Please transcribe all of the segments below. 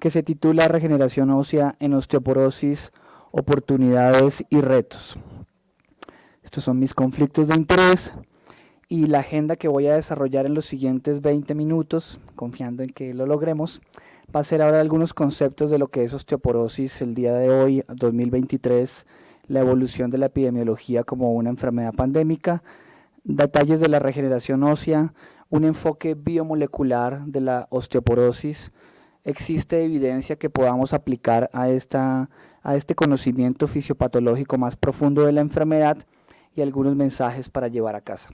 que se titula Regeneración ósea en osteoporosis, oportunidades y retos. Estos son mis conflictos de interés y la agenda que voy a desarrollar en los siguientes 20 minutos, confiando en que lo logremos, va a ser ahora algunos conceptos de lo que es osteoporosis el día de hoy, 2023, la evolución de la epidemiología como una enfermedad pandémica, detalles de la regeneración ósea, un enfoque biomolecular de la osteoporosis. Existe evidencia que podamos aplicar a este conocimiento fisiopatológico más profundo de la enfermedad y algunos mensajes para llevar a casa.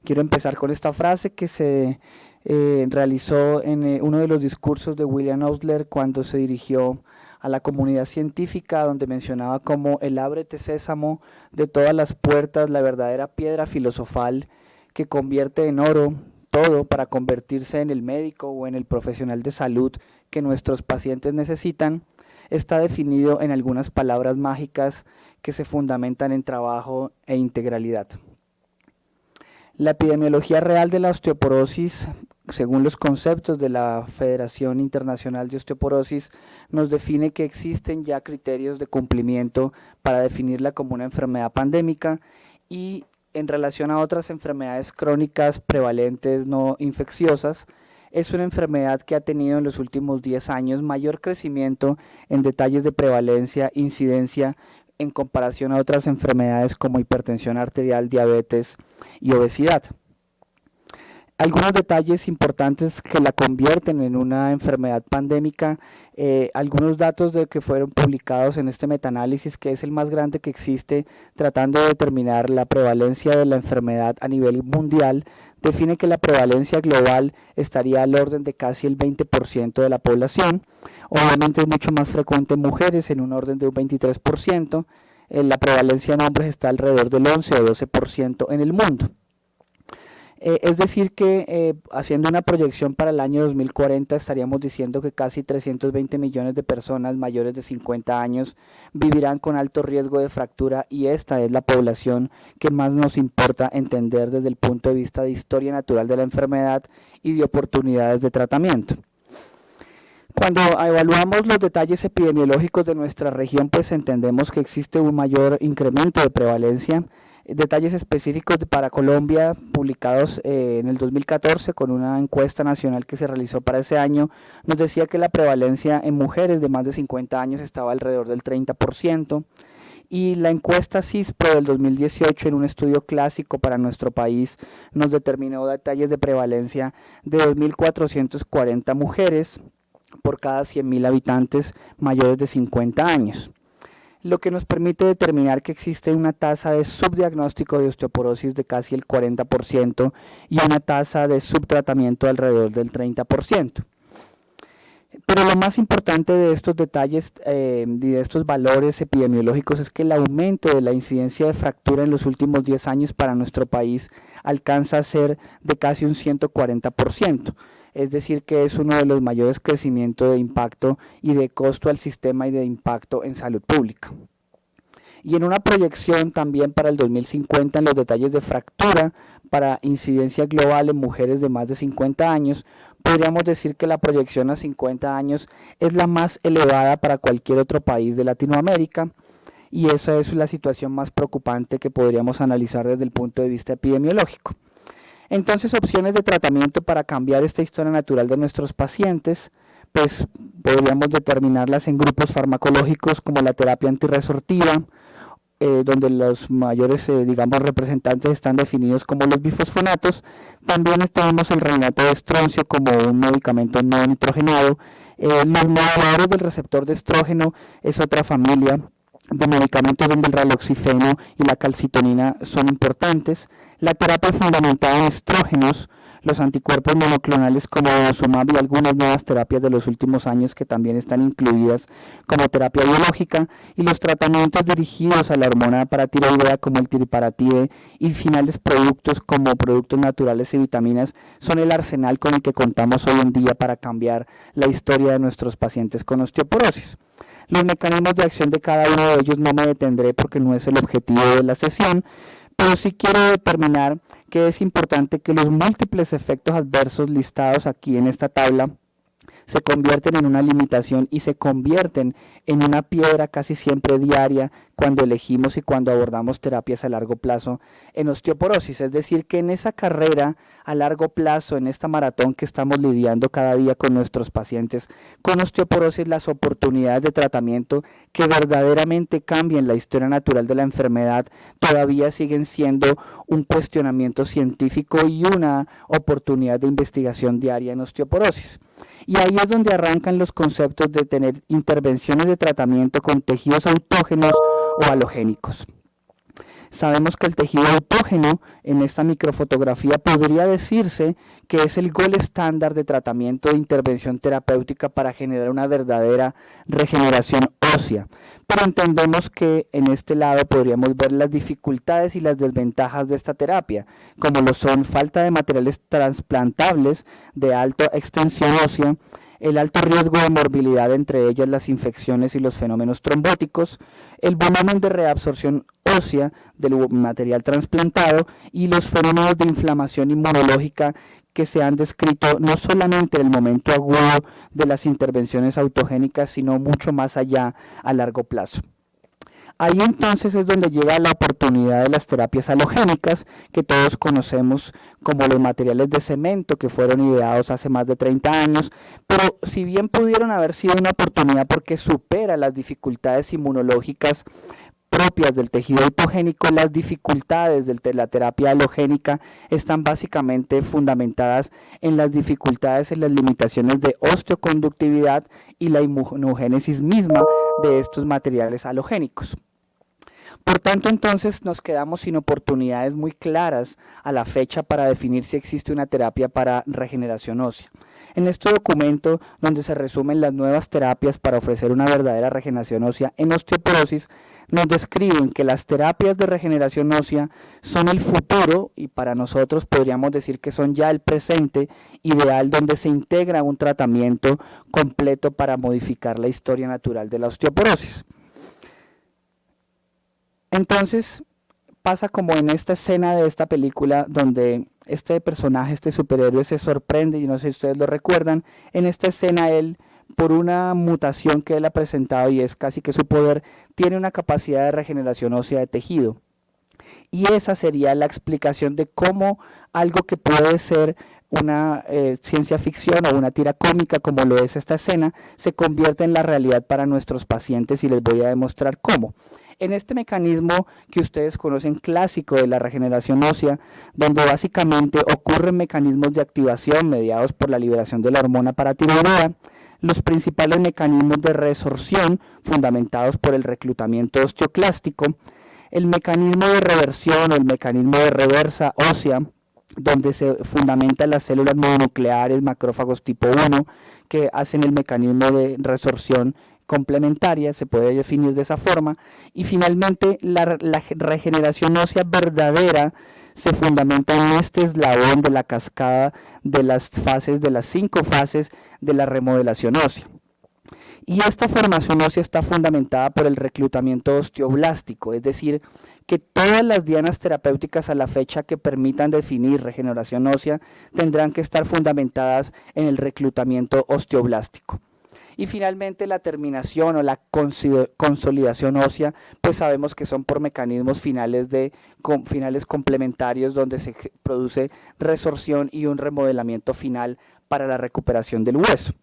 Quiero empezar con esta frase que se realizó en uno de los discursos de William Osler cuando se dirigió a la comunidad científica, donde mencionaba como el ábrete sésamo de todas las puertas, la verdadera piedra filosofal que convierte en oro todo para convertirse en el médico o en el profesional de salud que nuestros pacientes necesitan, está definido en algunas palabras mágicas que se fundamentan en trabajo e integralidad. La epidemiología real de la osteoporosis, según los conceptos de la Federación Internacional de Osteoporosis, nos define que existen ya criterios de cumplimiento para definirla como una enfermedad pandémica y en relación a otras enfermedades crónicas prevalentes no infecciosas, es una enfermedad que ha tenido en los últimos 10 años mayor crecimiento en detalles de prevalencia, incidencia, en comparación a otras enfermedades como hipertensión arterial, diabetes y obesidad. Algunos detalles importantes que la convierten en una enfermedad pandémica, algunos datos de que fueron publicados en este metaanálisis, que es el más grande que existe, tratando de determinar la prevalencia de la enfermedad a nivel mundial, define que la prevalencia global estaría al orden de casi el 20% de la población. Obviamente es mucho más frecuente en mujeres, en un orden de un 23%. La prevalencia en hombres está alrededor del 11 o 12% en el mundo. Es decir que haciendo una proyección para el año 2040 estaríamos diciendo que casi 320 millones de personas mayores de 50 años vivirán con alto riesgo de fractura y esta es la población que más nos importa entender desde el punto de vista de historia natural de la enfermedad y de oportunidades de tratamiento. Cuando evaluamos los detalles epidemiológicos de nuestra región, pues entendemos que existe un mayor incremento de prevalencia. Detalles específicos para Colombia publicados en el 2014 con una encuesta nacional que se realizó para ese año, nos decía que la prevalencia en mujeres de más de 50 años estaba alrededor del 30%. Y la encuesta CISPRO del 2018 en un estudio clásico para nuestro país nos determinó detalles de prevalencia de 2.440 mujeres por cada 100.000 habitantes mayores de 50 años, lo que nos permite determinar que existe una tasa de subdiagnóstico de osteoporosis de casi el 40% y una tasa de subtratamiento alrededor del 30%. Pero lo más importante de estos detalles y de estos valores epidemiológicos es que el aumento de la incidencia de fractura en los últimos 10 años para nuestro país alcanza a ser de casi un 140%. Es decir que es uno de los mayores crecimientos de impacto y de costo al sistema y de impacto en salud pública. Y en una proyección también para el 2050 en los detalles de fractura para incidencia global en mujeres de más de 50 años, podríamos decir que la proyección a 50 años es la más elevada para cualquier otro país de Latinoamérica y esa es la situación más preocupante que podríamos analizar desde el punto de vista epidemiológico. Entonces, opciones de tratamiento para cambiar esta historia natural de nuestros pacientes, pues podríamos determinarlas en grupos farmacológicos como la terapia antirresortiva, donde los mayores, representantes están definidos como los bifosfonatos. También tenemos el reinato de estroncio como un medicamento no nitrogenado. Los moduladores del receptor de estrógeno es otra familia de medicamentos donde el raloxifeno y la calcitonina son importantes. La terapia fundamentada en estrógenos, los anticuerpos monoclonales como denosumab y algunas nuevas terapias de los últimos años que también están incluidas como terapia biológica, y los tratamientos dirigidos a la hormona paratiroidea como el tiriparatide y finales productos como productos naturales y vitaminas son el arsenal con el que contamos hoy en día para cambiar la historia de nuestros pacientes con osteoporosis. Los mecanismos de acción de cada uno de ellos no me detendré porque no es el objetivo de la sesión, pero sí quiero determinar que es importante que los múltiples efectos adversos listados aquí en esta tabla se convierten en una limitación y se convierten en una piedra casi siempre diaria cuando elegimos y cuando abordamos terapias a largo plazo en osteoporosis. Es decir, que en esa carrera a largo plazo, en esta maratón que estamos lidiando cada día con nuestros pacientes con osteoporosis, las oportunidades de tratamiento que verdaderamente cambien la historia natural de la enfermedad todavía siguen siendo un cuestionamiento científico y una oportunidad de investigación diaria en osteoporosis. Y ahí es donde arrancan los conceptos de tener intervenciones de tratamiento con tejidos autógenos o halogénicos. Sabemos que el tejido autógeno en esta microfotografía podría decirse que es el gold estándar de tratamiento de intervención terapéutica para generar una verdadera regeneración ósea. Pero entendemos que en este lado podríamos ver las dificultades y las desventajas de esta terapia, como lo son falta de materiales trasplantables de alta extensión ósea, el alto riesgo de morbilidad, entre ellas las infecciones y los fenómenos trombóticos, el volumen de reabsorción ósea del material trasplantado y los fenómenos de inflamación inmunológica que se han descrito no solamente en el momento agudo de las intervenciones autogénicas, sino mucho más allá a largo plazo. Ahí entonces es donde llega la oportunidad de las terapias halogénicas, que todos conocemos como los materiales de cemento que fueron ideados hace más de 30 años, pero si bien pudieron haber sido una oportunidad porque supera las dificultades inmunológicas propias del tejido autogénico, las dificultades de la terapia halogénica están básicamente fundamentadas en las dificultades, en las limitaciones de osteoconductividad y la inmunogénesis misma de estos materiales halogénicos. Por tanto, entonces nos quedamos sin oportunidades muy claras a la fecha para definir si existe una terapia para regeneración ósea. En este documento, donde se resumen las nuevas terapias para ofrecer una verdadera regeneración ósea en osteoporosis, nos describen que las terapias de regeneración ósea son el futuro y para nosotros podríamos decir que son ya el presente ideal, donde se integra un tratamiento completo para modificar la historia natural de la osteoporosis. Entonces pasa como en esta escena de esta película donde este personaje, este superhéroe se sorprende, y no sé si ustedes lo recuerdan, en esta escena él, por una mutación que él ha presentado y es casi que su poder, tiene una capacidad de regeneración ósea de tejido. Y esa sería la explicación de cómo algo que puede ser una ciencia ficción o una tira cómica como lo es esta escena, se convierte en la realidad para nuestros pacientes y les voy a demostrar cómo. En este mecanismo que ustedes conocen clásico de la regeneración ósea, donde básicamente ocurren mecanismos de activación mediados por la liberación de la hormona paratiroidea, los principales mecanismos de resorción fundamentados por el reclutamiento osteoclástico, el mecanismo de reversión o el mecanismo de reversa ósea, donde se fundamentan las células mononucleares macrófagos tipo 1 que hacen el mecanismo de resorción complementaria, se puede definir de esa forma, y finalmente la regeneración ósea verdadera se fundamenta en este eslabón de la cascada de las fases, de las 5 fases de la remodelación ósea. Y esta formación ósea está fundamentada por el reclutamiento osteoblástico, es decir, que todas las dianas terapéuticas a la fecha que permitan definir regeneración ósea tendrán que estar fundamentadas en el reclutamiento osteoblástico. Y finalmente la terminación o la consolidación ósea, pues sabemos que son por mecanismos finales complementarios donde se produce resorción y un remodelamiento final para la recuperación del hueso.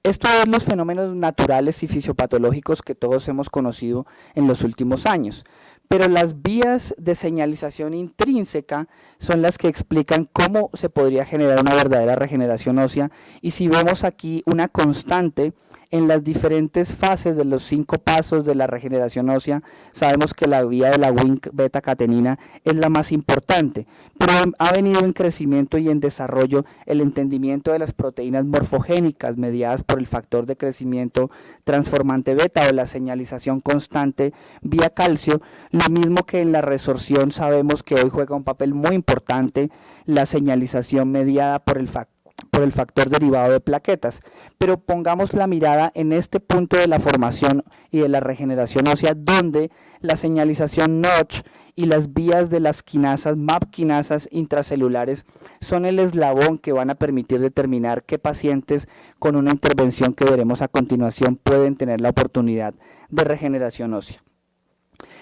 Estos son los fenómenos naturales y fisiopatológicos que todos hemos conocido en los últimos años, pero las vías de señalización intrínseca son las que explican cómo se podría generar una verdadera regeneración ósea, y si vemos aquí una constante en las diferentes fases de los 5 pasos de la regeneración ósea, sabemos que la vía de la Wnt beta-catenina es la más importante, pero ha venido en crecimiento y en desarrollo el entendimiento de las proteínas morfogénicas mediadas por el factor de crecimiento transformante beta o la señalización constante vía calcio, lo mismo que en la resorción sabemos que hoy juega un papel muy importante la señalización mediada por el factor por el factor derivado de plaquetas. Pero pongamos la mirada en este punto de la formación y de la regeneración ósea, donde la señalización Notch y las vías de las quinasas, MAP quinasas intracelulares, son el eslabón que van a permitir determinar qué pacientes con una intervención que veremos a continuación pueden tener la oportunidad de regeneración ósea.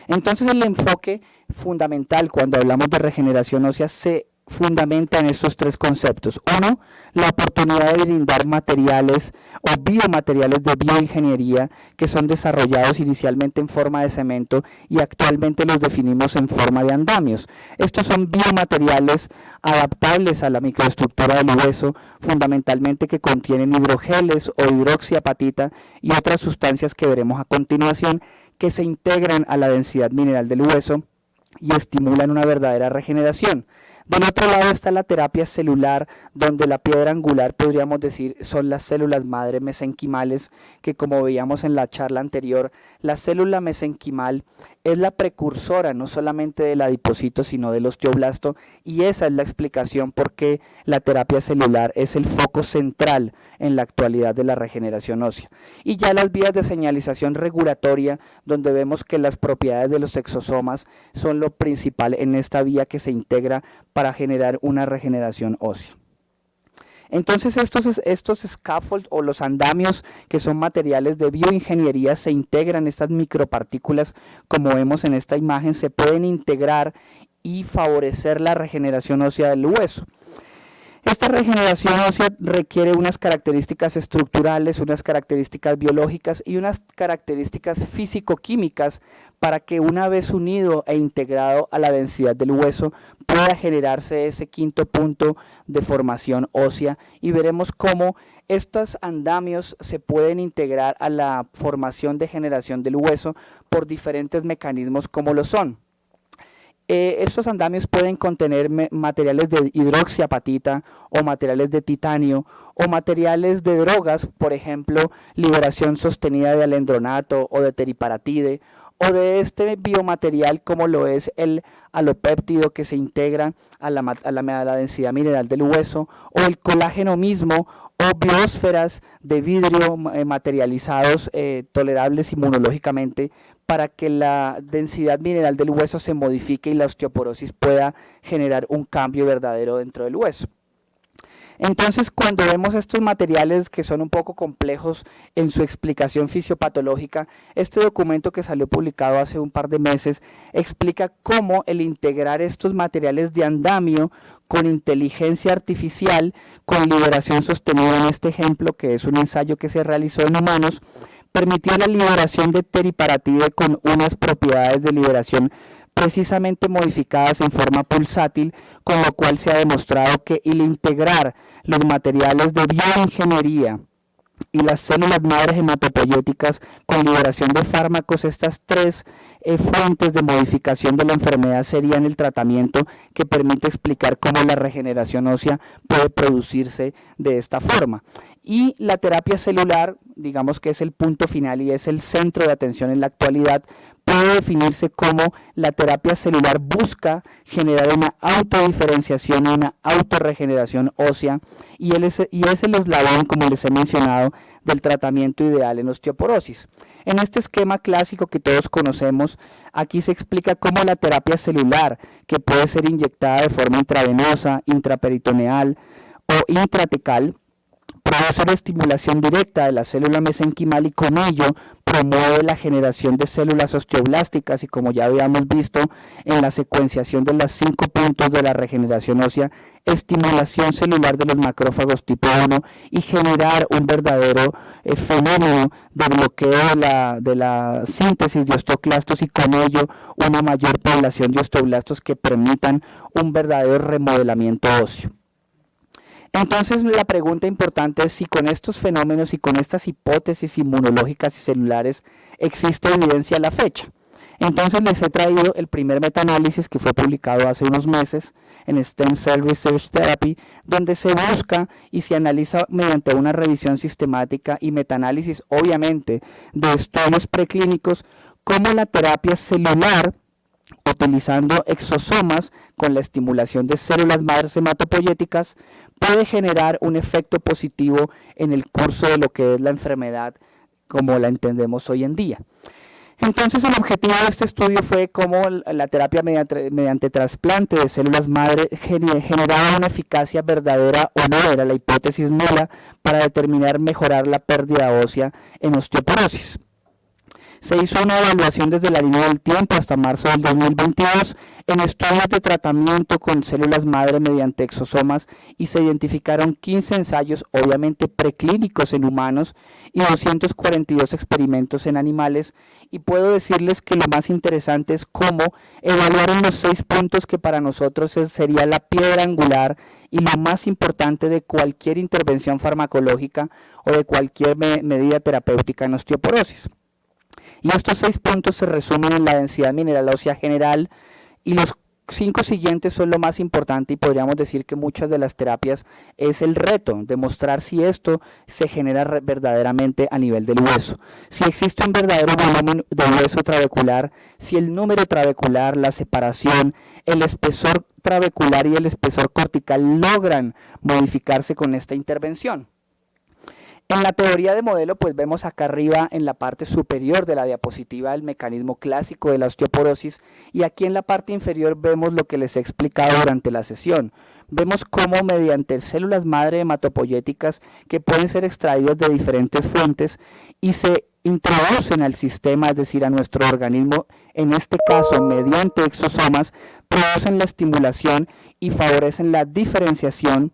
Entonces el enfoque fundamental cuando hablamos de regeneración ósea se fundamenta en estos tres conceptos. Uno, la oportunidad de brindar materiales o biomateriales de bioingeniería que son desarrollados inicialmente en forma de cemento y actualmente los definimos en forma de andamios. Estos son biomateriales adaptables a la microestructura del hueso, fundamentalmente que contienen hidrogeles o hidroxiapatita y otras sustancias que veremos a continuación, que se integran a la densidad mineral del hueso y estimulan una verdadera regeneración. Del otro lado está la terapia celular, donde la piedra angular, podríamos decir, son las células madre mesenquimales, que como veíamos en la charla anterior, la célula mesenquimal es la precursora no solamente del adipocito, sino del osteoblasto, y esa es la explicación por qué la terapia celular es el foco central en la actualidad de la regeneración ósea. Y ya las vías de señalización regulatoria, donde vemos que las propiedades de los exosomas son lo principal en esta vía que se integra para generar una regeneración ósea. Entonces estos scaffolds o los andamios, que son materiales de bioingeniería, se integran, estas micropartículas, como vemos en esta imagen, se pueden integrar y favorecer la regeneración ósea del hueso. Esta regeneración ósea requiere unas características estructurales, unas características biológicas y unas características físico-químicas para que, una vez unido e integrado a la densidad del hueso, pueda generarse ese quinto punto de formación ósea, y veremos cómo estos andamios se pueden integrar a la formación de generación del hueso por diferentes mecanismos como lo son. Estos andamios pueden contener materiales de hidroxiapatita o materiales de titanio o materiales de drogas, por ejemplo, liberación sostenida de alendronato o de teriparatide, o de este biomaterial como lo es el alopéptido, que se integra a la densidad mineral del hueso, o el colágeno mismo, o biosferas de vidrio materializados tolerables inmunológicamente, para que la densidad mineral del hueso se modifique y la osteoporosis pueda generar un cambio verdadero dentro del hueso. Entonces, cuando vemos estos materiales que son un poco complejos en su explicación fisiopatológica, este documento que salió publicado hace un par de meses explica cómo el integrar estos materiales de andamio con inteligencia artificial, con liberación sostenida en este ejemplo, que es un ensayo que se realizó en humanos, permitió la liberación de teriparatide con unas propiedades de liberación precisamente modificadas en forma pulsátil, con lo cual se ha demostrado que el integrar los materiales de bioingeniería y las células madres hematopoyéticas con liberación de fármacos, estas tres fuentes de modificación de la enfermedad serían el tratamiento que permite explicar cómo la regeneración ósea puede producirse de esta forma. Y la terapia celular, digamos que es el punto final y es el centro de atención en la actualidad, puede definirse como la terapia celular busca generar una autodiferenciación y una autorregeneración ósea, y es el eslabón, como les he mencionado, del tratamiento ideal en osteoporosis. En este esquema clásico que todos conocemos, aquí se explica cómo la terapia celular, que puede ser inyectada de forma intravenosa, intraperitoneal o intratecal, produce la estimulación directa de la célula mesenquimal y con ello promueve la generación de células osteoblásticas, y como ya habíamos visto en la secuenciación de los 5 puntos de la regeneración ósea, estimulación celular de los macrófagos tipo 1 y generar un verdadero fenómeno de bloqueo de la síntesis de osteoclastos, y con ello una mayor población de osteoblastos que permitan un verdadero remodelamiento óseo. Entonces, la pregunta importante es si con estos fenómenos y con estas hipótesis inmunológicas y celulares existe evidencia a la fecha. Entonces, les he traído el primer metaanálisis que fue publicado hace unos meses en Stem Cell Research Therapy, donde se busca y se analiza mediante una revisión sistemática y metaanálisis, obviamente, de estudios preclínicos, cómo la terapia celular o utilizando exosomas con la estimulación de células madres hematopoyéticas, puede generar un efecto positivo en el curso de lo que es la enfermedad como la entendemos hoy en día. Entonces, el objetivo de este estudio fue cómo la terapia mediante trasplante de células madre generaba una eficacia verdadera o no, era la hipótesis nula, para determinar mejorar la pérdida ósea en osteoporosis. Se hizo una evaluación desde la línea del tiempo hasta marzo del 2022 en estudios de tratamiento con células madre mediante exosomas y se identificaron 15 ensayos, obviamente preclínicos en humanos, y 242 experimentos en animales. Y puedo decirles que lo más interesante es cómo evaluaron los 6 puntos que para nosotros sería la piedra angular y lo más importante de cualquier intervención farmacológica o de cualquier medida terapéutica en osteoporosis. Y estos 6 puntos se resumen en la densidad mineral ósea general, y los 5 siguientes son lo más importante, y podríamos decir que muchas de las terapias es el reto, demostrar si esto se genera verdaderamente a nivel del hueso, si existe un verdadero volumen de hueso trabecular, si el número trabecular, la separación, el espesor trabecular y el espesor cortical logran modificarse con esta intervención. En la teoría de modelo, pues vemos acá arriba en la parte superior de la diapositiva el mecanismo clásico de la osteoporosis, y aquí en la parte inferior vemos lo que les he explicado durante la sesión. Vemos cómo mediante células madre hematopoyéticas que pueden ser extraídas de diferentes fuentes y se introducen al sistema, es decir, a nuestro organismo, en este caso mediante exosomas, producen la estimulación y favorecen la diferenciación,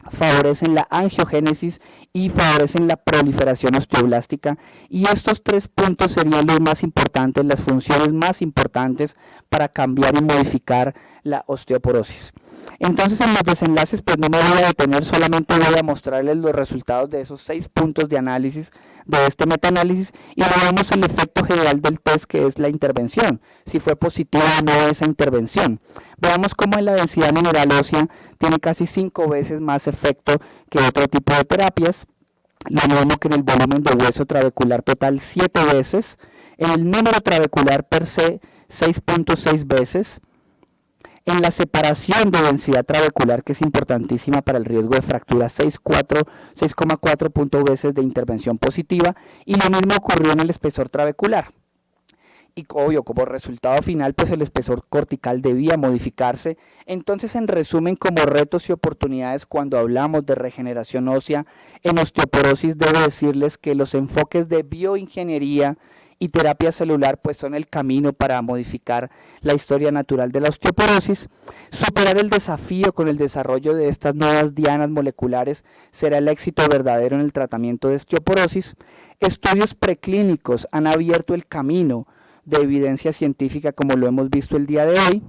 favorecen la angiogénesis y favorecen la proliferación osteoblástica, y estos 3 puntos serían los más importantes, las funciones más importantes para cambiar y modificar la osteoporosis. Entonces, en los desenlaces pues no me voy a detener, solamente voy a mostrarles los resultados de esos 6 puntos de análisis de este metaanálisis, y luego vemos el efecto general del test, que es la intervención, si fue positiva o no esa intervención. Veamos cómo en la densidad mineral ósea tiene casi 5 veces más efecto que otro tipo de terapias, lo mismo que en el volumen de hueso trabecular total 7 veces, en el número trabecular per se 6.6 veces, en la separación de densidad trabecular, que es importantísima para el riesgo de fractura, 6,4 veces de intervención positiva, y lo mismo ocurrió en el espesor trabecular. Y obvio, como resultado final, pues el espesor cortical debía modificarse. Entonces, en resumen, como retos y oportunidades cuando hablamos de regeneración ósea en osteoporosis, debo decirles que los enfoques de bioingeniería y terapia celular pues son el camino para modificar la historia natural de la osteoporosis. Superar el desafío con el desarrollo de estas nuevas dianas moleculares será el éxito verdadero en el tratamiento de osteoporosis. Estudios preclínicos han abierto el camino de evidencia científica, como lo hemos visto el día de hoy.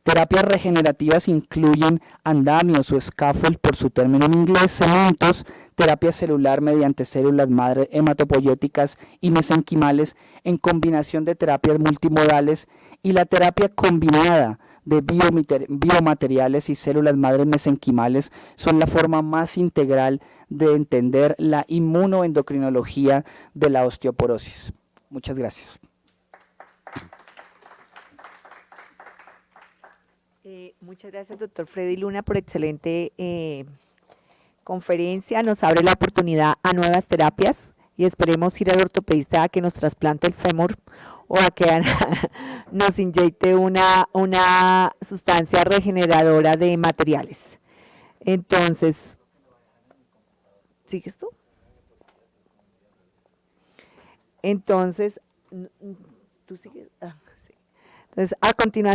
Terapias regenerativas incluyen andamios o scaffold por su término en inglés, cementos, terapia celular mediante células madre hematopoyéticas y mesenquimales en combinación de terapias multimodales, y la terapia combinada de biomateriales y células madre mesenquimales son la forma más integral de entender la inmunoendocrinología de la osteoporosis. Muchas gracias. Muchas gracias, doctor Freddy Luna, por excelente conferencia. Nos abre la oportunidad a nuevas terapias y esperemos ir al ortopedista a que nos trasplante el fémur o a que nos inyecte una sustancia regeneradora de materiales. Entonces, ¿sigues tú? Entonces, ¿tú sigues? Ah, sí. Entonces, a continuación.